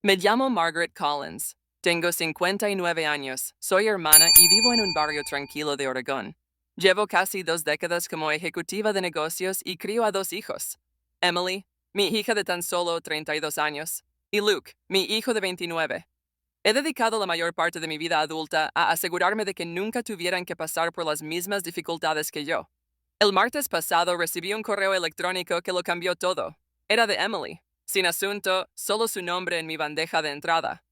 Me llamo Margaret Collins. Tengo 59 años, soy hermana y vivo en un barrio tranquilo de Oregón. Llevo casi 2 décadas como ejecutiva de negocios y crío a 2 hijos. Emily, mi hija de tan solo 32 años, y Luke, mi hijo de 29. He dedicado la mayor parte de mi vida adulta a asegurarme de que nunca tuvieran que pasar por las mismas dificultades que yo. El martes pasado recibí un correo electrónico que lo cambió todo. Era de Emily, sin asunto, solo su nombre en mi bandeja de entrada.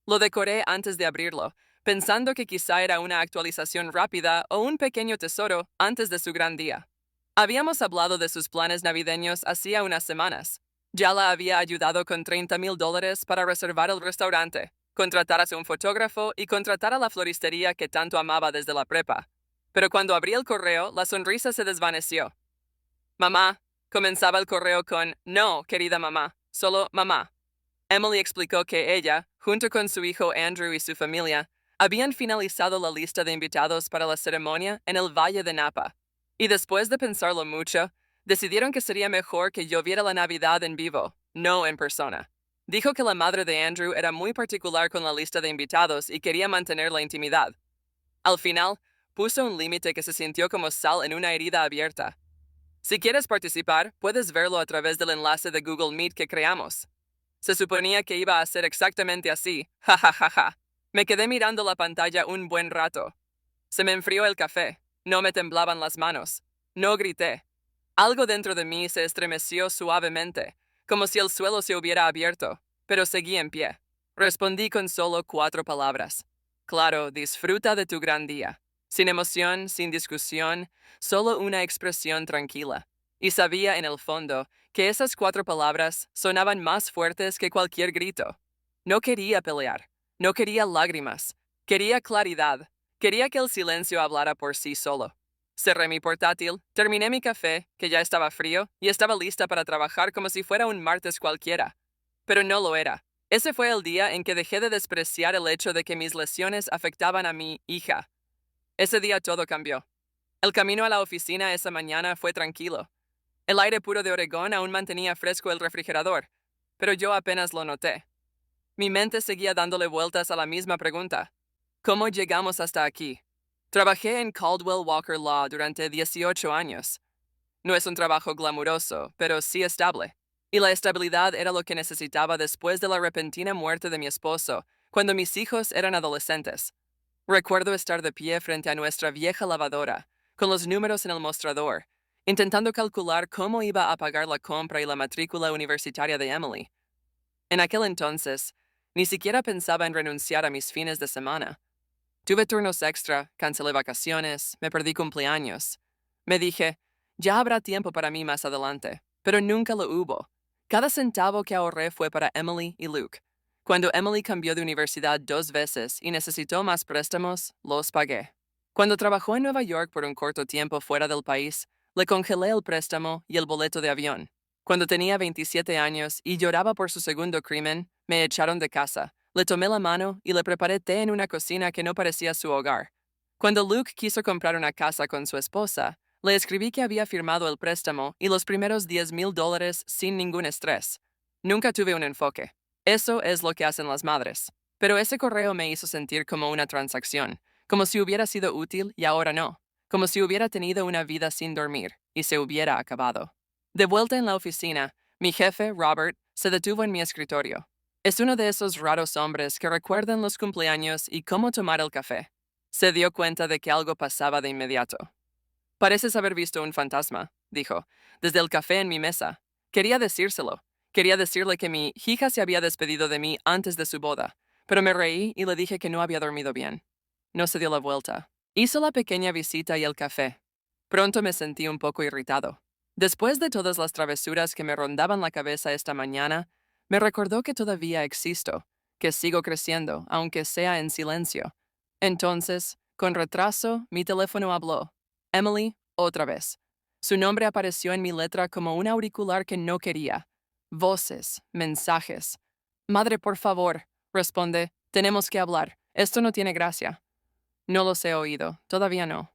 Lo decoré antes de abrirlo, pensando que quizá era una actualización rápida o un pequeño tesoro antes de su gran día. Habíamos hablado de sus planes navideños hacía unas semanas. Ya la había ayudado con $30,000 para reservar el restaurante, contratar a un fotógrafo y contratar a la floristería que tanto amaba desde la prepa. Pero cuando abrí el correo, la sonrisa se desvaneció. Mamá, comenzaba el correo con, no, querida mamá, solo mamá. Emily explicó que ella, junto con su hijo Andrew y su familia, habían finalizado la lista de invitados para la ceremonia en el Valle de Napa. Y después de pensarlo mucho, decidieron que sería mejor que yo viera la Navidad en vivo, no en persona. Dijo que la madre de Andrew era muy particular con la lista de invitados y quería mantener la intimidad. Al final, puso un límite que se sintió como sal en una herida abierta. Si quieres participar, puedes verlo a través del enlace de Google Meet que creamos. Se suponía que iba a ser exactamente así. Ja, ja, ja, ja. Me quedé mirando la pantalla un buen rato. Se me enfrió el café. No me temblaban las manos. No grité. Algo dentro de mí se estremeció suavemente, como si el suelo se hubiera abierto, pero seguí en pie. Respondí con solo 4 palabras. Claro, disfruta de tu gran día. Sin emoción, sin discusión, solo una expresión tranquila. Y sabía en el fondo que esas 4 palabras sonaban más fuertes que cualquier grito. No quería pelear, no quería lágrimas, quería claridad, quería que el silencio hablara por sí solo. Cerré mi portátil, terminé mi café, que ya estaba frío, y estaba lista para trabajar como si fuera un martes cualquiera. Pero no lo era. Ese fue el día en que dejé de despreciar el hecho de que mis lesiones afectaban a mi hija. Ese día todo cambió. El camino a la oficina esa mañana fue tranquilo. El aire puro de Oregón aún mantenía fresco el refrigerador, pero yo apenas lo noté. Mi mente seguía dándole vueltas a la misma pregunta. ¿Cómo llegamos hasta aquí? Trabajé en Caldwell Walker Law durante 18 años. No es un trabajo glamuroso, pero sí estable. Y la estabilidad era lo que necesitaba después de la repentina muerte de mi esposo, cuando mis hijos eran adolescentes. Recuerdo estar de pie frente a nuestra vieja lavadora, con los números en el mostrador, intentando calcular cómo iba a pagar la compra y la matrícula universitaria de Emily. En aquel entonces, ni siquiera pensaba en renunciar a mis fines de semana. Tuve turnos extra, cancelé vacaciones, me perdí cumpleaños. Me dije, ya habrá tiempo para mí más adelante, pero nunca lo hubo. Cada centavo que ahorré fue para Emily y Luke. Cuando Emily cambió de universidad 2 veces y necesitó más préstamos, los pagué. Cuando trabajó en Nueva York por un corto tiempo fuera del país, le congelé el préstamo y el boleto de avión. Cuando tenía 27 años y lloraba por su segundo crimen, me echaron de casa. Le tomé la mano y le preparé té en una cocina que no parecía su hogar. Cuando Luke quiso comprar una casa con su esposa, le escribí que había firmado el préstamo y los primeros $10,000 sin ningún estrés. Nunca tuve un enfoque. Eso es lo que hacen las madres. Pero ese correo me hizo sentir como una transacción, como si hubiera sido útil y ahora no, como si hubiera tenido una vida sin dormir y se hubiera acabado. De vuelta en la oficina, mi jefe, Robert, se detuvo en mi escritorio. Es uno de esos raros hombres que recuerdan los cumpleaños y cómo tomar el café. Se dio cuenta de que algo pasaba de inmediato. Pareces haber visto un fantasma, dijo, desde el café en mi mesa. Quería decírselo. Quería decirle que mi hija se había despedido de mí antes de su boda, pero me reí y le dije que no había dormido bien. No se dio la vuelta. Hizo la pequeña visita y el café. Pronto me sentí un poco irritado. Después de todas las travesuras que me rondaban la cabeza esta mañana, me recordó que todavía existo, que sigo creciendo, aunque sea en silencio. Entonces, con retraso, mi teléfono habló. Emily, otra vez. Su nombre apareció en mi letra como un auricular que no quería. Voces, mensajes. Madre, por favor, responde, tenemos que hablar. Esto no tiene gracia. No los he oído, todavía no.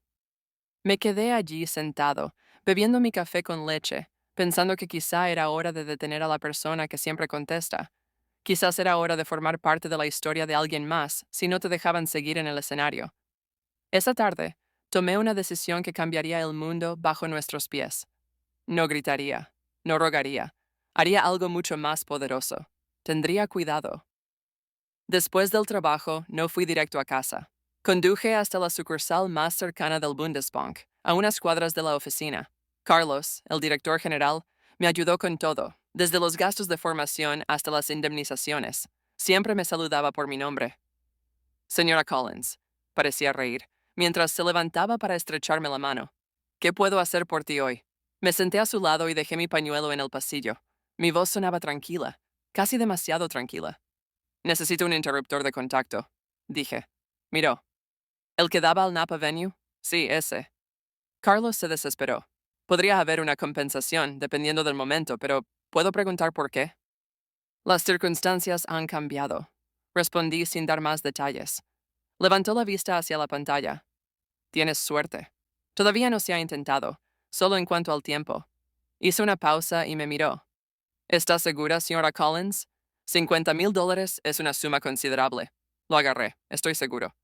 Me quedé allí sentado, bebiendo mi café con leche, pensando que quizá era hora de detener a la persona que siempre contesta. Quizás era hora de formar parte de la historia de alguien más si no te dejaban seguir en el escenario. Esa tarde, tomé una decisión que cambiaría el mundo bajo nuestros pies. No gritaría, no rogaría, haría algo mucho más poderoso. Tendría cuidado. Después del trabajo, no fui directo a casa. Conduje hasta la sucursal más cercana del Bundesbank, a unas cuadras de la oficina. Carlos, el director general, me ayudó con todo, desde los gastos de formación hasta las indemnizaciones. Siempre me saludaba por mi nombre. Señora Collins, parecía reír, mientras se levantaba para estrecharme la mano. ¿Qué puedo hacer por ti hoy? Me senté a su lado y dejé mi pañuelo en el pasillo. Mi voz sonaba tranquila, casi demasiado tranquila. Necesito un interruptor de contacto, dije. Miró. ¿El que daba al Napa Venue? Sí, ese. Carlos se desesperó. Podría haber una compensación, dependiendo del momento, pero ¿puedo preguntar por qué? Las circunstancias han cambiado. Respondí sin dar más detalles. Levantó la vista hacia la pantalla. Tienes suerte. Todavía no se ha intentado, solo en cuanto al tiempo. Hizo una pausa y me miró. ¿Estás segura, señora Collins? $50,000 es una suma considerable. Lo agarré, estoy seguro.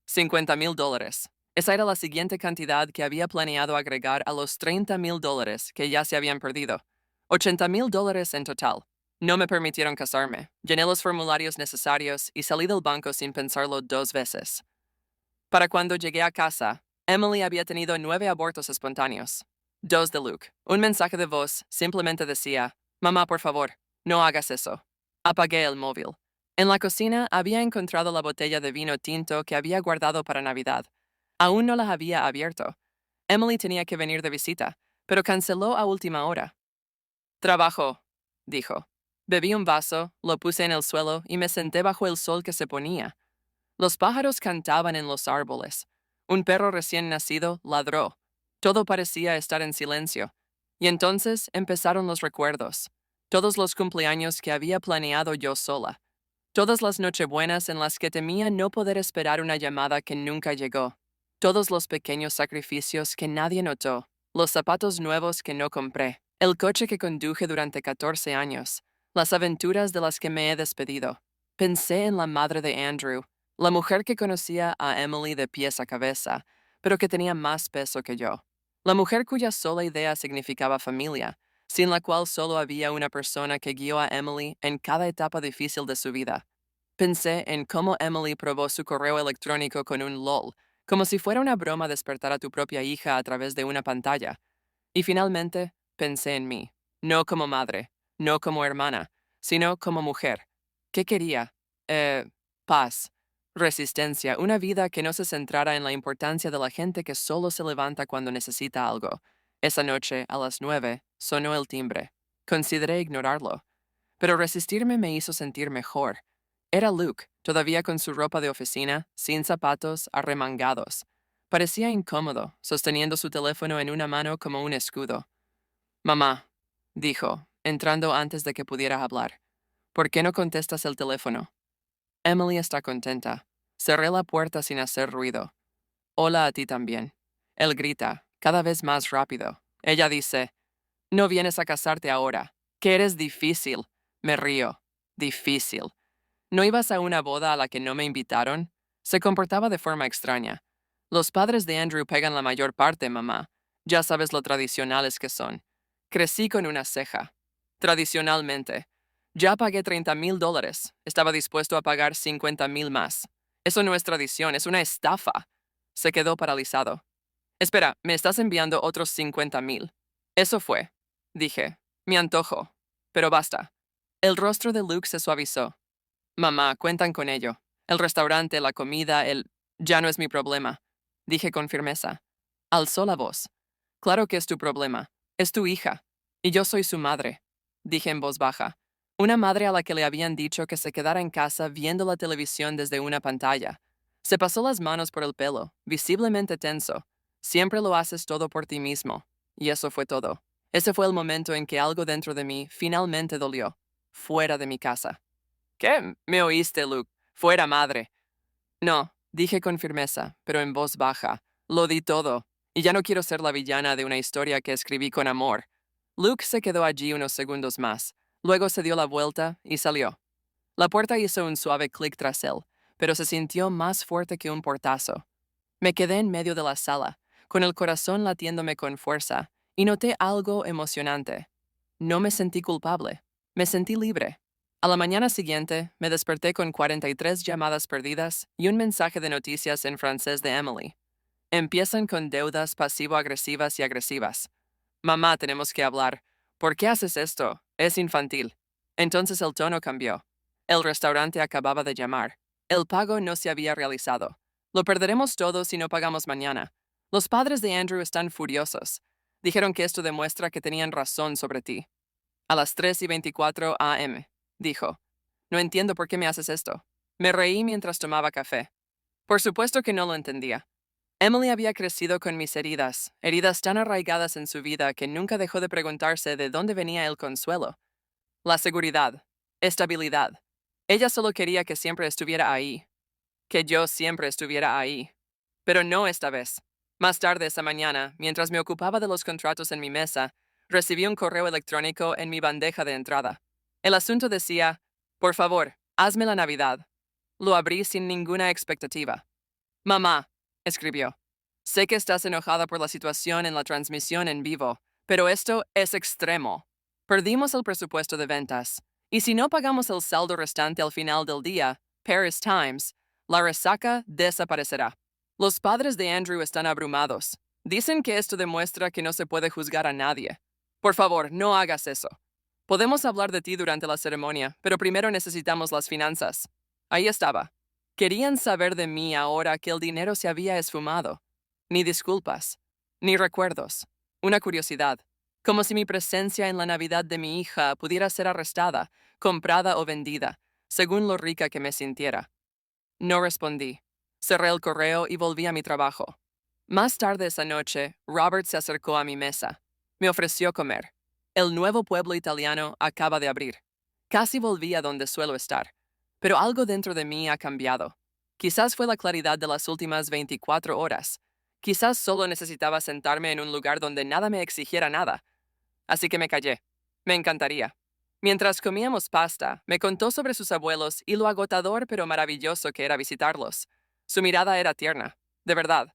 $50,000. Esa era la siguiente cantidad que había planeado agregar a los $30,000 que ya se habían perdido. $80,000 en total. No me permitieron casarme. Llené los formularios necesarios y salí del banco sin pensarlo 2 veces. Para cuando llegué a casa, Emily había tenido 9 abortos espontáneos. 2 de Luke. Un mensaje de voz simplemente decía, «Mamá, por favor, no hagas eso». Apagué el móvil. En la cocina había encontrado la botella de vino tinto que había guardado para Navidad. Aún no la había abierto. Emily tenía que venir de visita, pero canceló a última hora. «Trabajo», dijo. Bebí un vaso, lo puse en el suelo y me senté bajo el sol que se ponía. Los pájaros cantaban en los árboles. Un perro recién nacido ladró. Todo parecía estar en silencio. Y entonces empezaron los recuerdos. Todos los cumpleaños que había planeado yo sola. Todas las nochebuenas en las que temía no poder esperar una llamada que nunca llegó. Todos los pequeños sacrificios que nadie notó. Los zapatos nuevos que no compré. El coche que conduje durante 14 años. Las aventuras de las que me he despedido. Pensé en la madre de Andrew, la mujer que conocía a Emily de pies a cabeza, pero que tenía más peso que yo. La mujer cuya sola idea significaba familia, sin la cual solo había una persona que guió a Emily en cada etapa difícil de su vida. Pensé en cómo Emily probó su correo electrónico con un LOL, como si fuera una broma despertar a tu propia hija a través de una pantalla. Y finalmente, pensé en mí, no como madre, no como hermana, sino como mujer. ¿Qué quería? Paz. Resistencia, una vida que no se centrara en la importancia de la gente que solo se levanta cuando necesita algo. Esa noche, a las 9, sonó el timbre. Consideré ignorarlo. Pero resistirme me hizo sentir mejor. Era Luke, todavía con su ropa de oficina, sin zapatos, arremangados. Parecía incómodo, sosteniendo su teléfono en una mano como un escudo. Mamá, dijo, entrando antes de que pudiera hablar. ¿Por qué no contestas el teléfono? Emily está contenta. Cerré la puerta sin hacer ruido. Hola a ti también. Él grita, cada vez más rápido. Ella dice, no vienes a casarte ahora, que eres difícil. Me río. Difícil. ¿No ibas a una boda a la que no me invitaron? Se comportaba de forma extraña. Los padres de Andrew pegan la mayor parte, mamá. Ya sabes lo tradicionales que son. Crecí con una ceja. Tradicionalmente. Ya pagué $30,000. Estaba dispuesto a pagar 50,000 más. Eso no es tradición, es una estafa. Se quedó paralizado. Espera, ¿me estás enviando otros 50,000? Eso fue, dije, mi antojo. Pero basta. El rostro de Luke se suavizó. Mamá, cuentan con ello. El restaurante, la comida, Ya no es mi problema, dije con firmeza. Alzó la voz. Claro que es tu problema. Es tu hija. Y yo soy su madre, dije en voz baja. Una madre a la que le habían dicho que se quedara en casa viendo la televisión desde una pantalla. Se pasó las manos por el pelo, visiblemente tenso. Siempre lo haces todo por ti mismo. Y eso fue todo. Ese fue el momento en que algo dentro de mí finalmente dolió. Fuera de mi casa. ¿Qué? ¿Me oíste, Luke? Fuera, madre. No, dije con firmeza, pero en voz baja. Lo di todo. Y ya no quiero ser la villana de una historia que escribí con amor. Luke se quedó allí unos segundos más. Luego se dio la vuelta y salió. La puerta hizo un suave clic tras él, pero se sintió más fuerte que un portazo. Me quedé en medio de la sala, con el corazón latiéndome con fuerza, y noté algo emocionante. No me sentí culpable, me sentí libre. A la mañana siguiente, me desperté con 43 llamadas perdidas y un mensaje de noticias en francés de Emily. Empiezan con deudas pasivo-agresivas y agresivas. Mamá, tenemos que hablar. ¿Por qué haces esto? Es infantil. Entonces el tono cambió. El restaurante acababa de llamar. El pago no se había realizado. Lo perderemos todo si no pagamos mañana. Los padres de Andrew están furiosos. Dijeron que esto demuestra que tenían razón sobre ti. A las 3:24 a.m., dijo. No entiendo por qué me haces esto. Me reí mientras tomaba café. Por supuesto que no lo entendía. Emily había crecido con mis heridas, heridas tan arraigadas en su vida que nunca dejó de preguntarse de dónde venía el consuelo. La seguridad, estabilidad. Ella solo quería que siempre estuviera ahí, que yo siempre estuviera ahí. Pero no esta vez. Más tarde esa mañana, mientras me ocupaba de los contratos en mi mesa, recibí un correo electrónico en mi bandeja de entrada. El asunto decía, por favor, hazme la Navidad. Lo abrí sin ninguna expectativa. Mamá, escribió, sé que estás enojada por la situación en la transmisión en vivo, pero esto es extremo. Perdimos el presupuesto de ventas, y si no pagamos el saldo restante al final del día, Paris Times, la resaca desaparecerá. Los padres de Andrew están abrumados. Dicen que esto demuestra que no se puede juzgar a nadie. Por favor, no hagas eso. Podemos hablar de ti durante la ceremonia, pero primero necesitamos las finanzas. Ahí estaba. Querían saber de mí ahora que el dinero se había esfumado. Ni disculpas, ni recuerdos. Una curiosidad, como si mi presencia en la Navidad de mi hija pudiera ser arrestada, comprada o vendida, según lo rica que me sintiera. No respondí. Cerré el correo y volví a mi trabajo. Más tarde esa noche, Robert se acercó a mi mesa. Me ofreció comer. El nuevo pueblo italiano acaba de abrir. Casi volví a donde suelo estar. Pero algo dentro de mí ha cambiado. Quizás fue la claridad de las últimas 24 horas. Quizás solo necesitaba sentarme en un lugar donde nada me exigiera nada. Así que me callé. Me encantaría. Mientras comíamos pasta, me contó sobre sus abuelos y lo agotador pero maravilloso que era visitarlos. Su mirada era tierna, de verdad.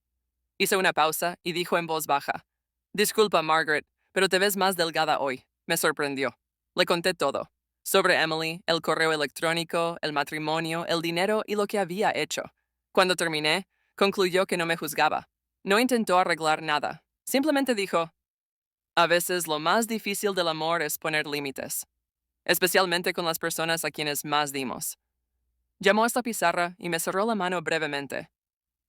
Hice una pausa y dijo en voz baja, Disculpa, Margaret, pero te ves más delgada hoy. Me sorprendió. Le conté todo. Sobre Emily, el correo electrónico, el matrimonio, el dinero y lo que había hecho. Cuando terminé, concluyó que no me juzgaba. No intentó arreglar nada. Simplemente dijo, a veces lo más difícil del amor es poner límites, especialmente con las personas a quienes más dimos. Llamó hasta pizarra y me cerró la mano brevemente.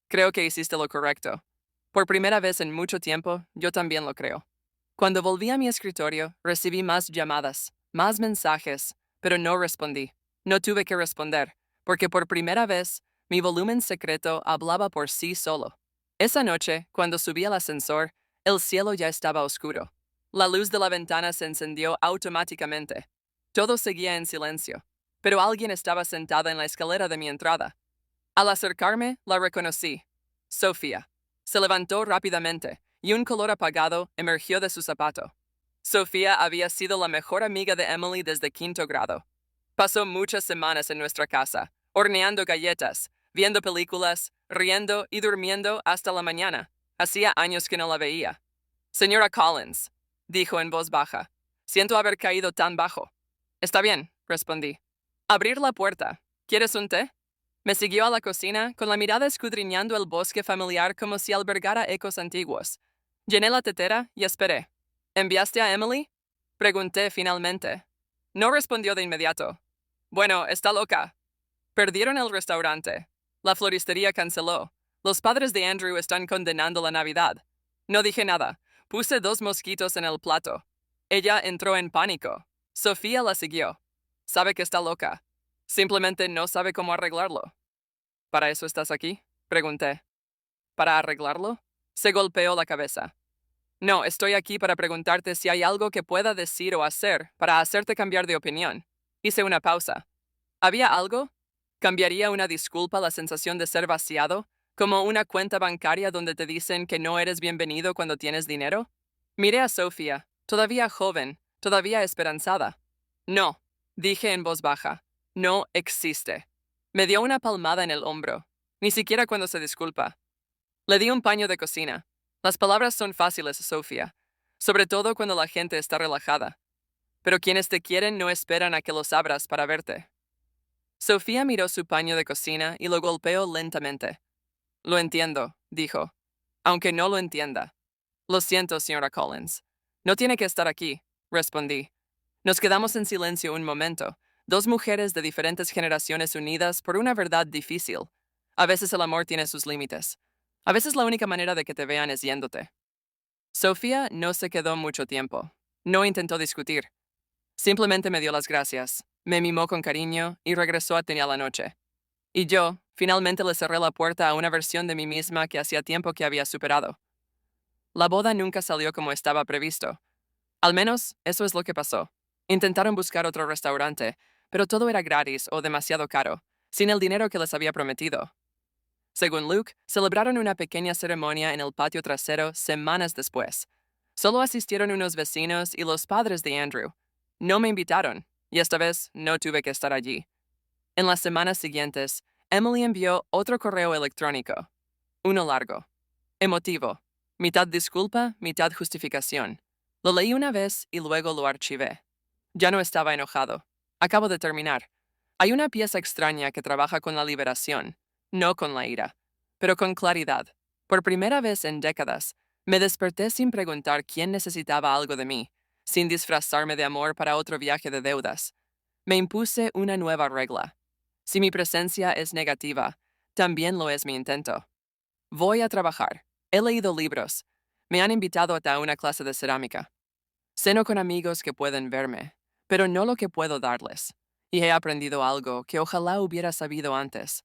Creo que hiciste lo correcto. Por primera vez en mucho tiempo, yo también lo creo. Cuando volví a mi escritorio, recibí más llamadas, más mensajes, pero no respondí. No tuve que responder, porque por primera vez, mi volumen secreto hablaba por sí solo. Esa noche, cuando subí al ascensor, el cielo ya estaba oscuro. La luz de la ventana se encendió automáticamente. Todo seguía en silencio, pero alguien estaba sentada en la escalera de mi entrada. Al acercarme, la reconocí. Sofía. Se levantó rápidamente, y un color apagado emergió de su zapato. Sofía había sido la mejor amiga de Emily desde quinto grado. Pasó muchas semanas en nuestra casa, horneando galletas, viendo películas, riendo y durmiendo hasta la mañana. Hacía años que no la veía. Señora Collins, dijo en voz baja, siento haber caído tan bajo. Está bien, respondí. Abrir la puerta. ¿Quieres un té? Me siguió a la cocina, con la mirada escudriñando el bosque familiar como si albergara ecos antiguos. Llené la tetera y esperé. ¿Enviaste a Emily? Pregunté finalmente. No respondió de inmediato. Bueno, está loca. Perdieron el restaurante. La floristería canceló. Los padres de Andrew están condenando la Navidad. No dije nada. Puse 2 mosquitos en el plato. Ella entró en pánico. Sofía la siguió. Sabe que está loca. Simplemente no sabe cómo arreglarlo. ¿Para eso estás aquí? Pregunté. ¿Para arreglarlo? Se golpeó la cabeza. No, estoy aquí para preguntarte si hay algo que pueda decir o hacer para hacerte cambiar de opinión. Hice una pausa. ¿Había algo? ¿Cambiaría una disculpa la sensación de ser vaciado, como una cuenta bancaria donde te dicen que no eres bienvenido cuando tienes dinero? Miré a Sofía, todavía joven, todavía esperanzada. No, dije en voz baja. No existe. Me dio una palmada en el hombro, ni siquiera cuando se disculpa. Le di un paño de cocina. Las palabras son fáciles, Sofía, sobre todo cuando la gente está relajada. Pero quienes te quieren no esperan a que los abras para verte. Sofía miró su paño de cocina y lo golpeó lentamente. Lo entiendo, dijo, aunque no lo entienda. Lo siento, señora Collins. No tiene que estar aquí, respondí. Nos quedamos en silencio un momento, dos mujeres de diferentes generaciones unidas por una verdad difícil. A veces el amor tiene sus límites. A veces la única manera de que te vean es yéndote. Sofía no se quedó mucho tiempo. No intentó discutir. Simplemente me dio las gracias, me mimó con cariño y regresó a tener la noche. Y yo, finalmente le cerré la puerta a una versión de mí misma que hacía tiempo que había superado. La boda nunca salió como estaba previsto. Al menos, eso es lo que pasó. Intentaron buscar otro restaurante, pero todo era gratis o demasiado caro, sin el dinero que les había prometido. Según Luke, celebraron una pequeña ceremonia en el patio trasero semanas después. Solo asistieron unos vecinos y los padres de Andrew. No me invitaron, y esta vez no tuve que estar allí. En las semanas siguientes, Emily envió otro correo electrónico. Uno largo. Emotivo. Mitad disculpa, mitad justificación. Lo leí una vez y luego lo archivé. Ya no estaba enojado. Acabo de terminar. Hay una pieza extraña que trabaja con la liberación, no con la ira, pero con claridad. Por primera vez en décadas, me desperté sin preguntar quién necesitaba algo de mí, sin disfrazarme de amor para otro viaje de deudas. Me impuse una nueva regla. Si mi presencia es negativa, también lo es mi intento. Voy a trabajar. He leído libros. Me han invitado a una clase de cerámica. Ceno con amigos que pueden verme, pero no lo que puedo darles. Y he aprendido algo que ojalá hubiera sabido antes.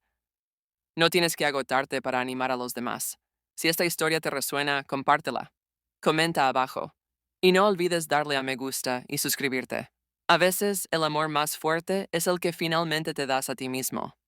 No tienes que agotarte para animar a los demás. Si esta historia te resuena, compártela. Comenta abajo. Y no olvides darle a me gusta y suscribirte. A veces el amor más fuerte es el que finalmente te das a ti mismo.